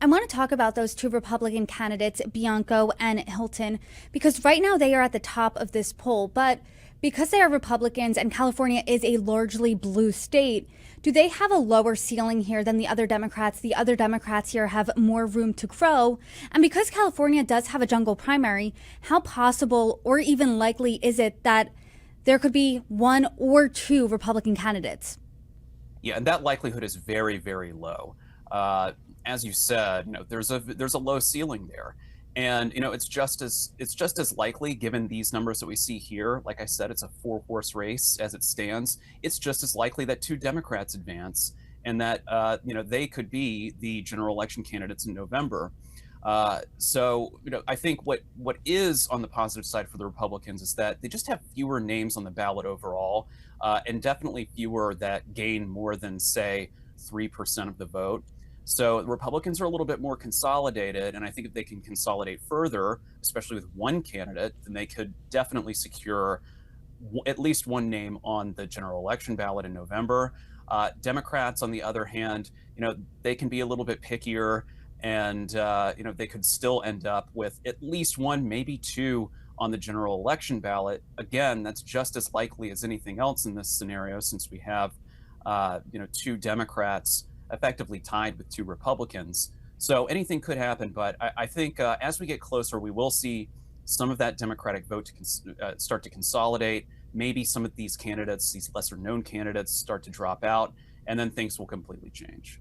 I want to talk about those two Republican candidates, Bianco and Hilton, because right now they are at the top of this poll. But because they are Republicans and California is a largely blue state, do they have a lower ceiling here than the other Democrats? The other Democrats here have more room to grow. And because California does have a jungle primary, how possible or even likely is it that there could be one or two Republican candidates? Yeah, and that likelihood is very, very low. Uh, as you said, there's a low ceiling there, and it's just as likely given these numbers that we see here. Like I said, it's a four-horse race as it stands. It's just as likely that two Democrats advance, and that they could be the general election candidates in November. I think what is on the positive side for the Republicans is that they just have fewer names on the ballot overall, and definitely fewer that gain more than, say, 3% of the vote. So the Republicans are a little bit more consolidated, and I think if they can consolidate further, especially with one candidate, then they could definitely secure at least one name on the general election ballot in November. Democrats, on the other hand, they can be a little bit pickier, and they could still end up with at least one, maybe two on the general election ballot. Again, that's just as likely as anything else in this scenario, since we have two Democrats effectively tied with two Republicans. So anything could happen, but I think as we get closer, we will see some of that Democratic vote start to consolidate. Maybe some of these candidates, these lesser known candidates, start to drop out, and then things will completely change.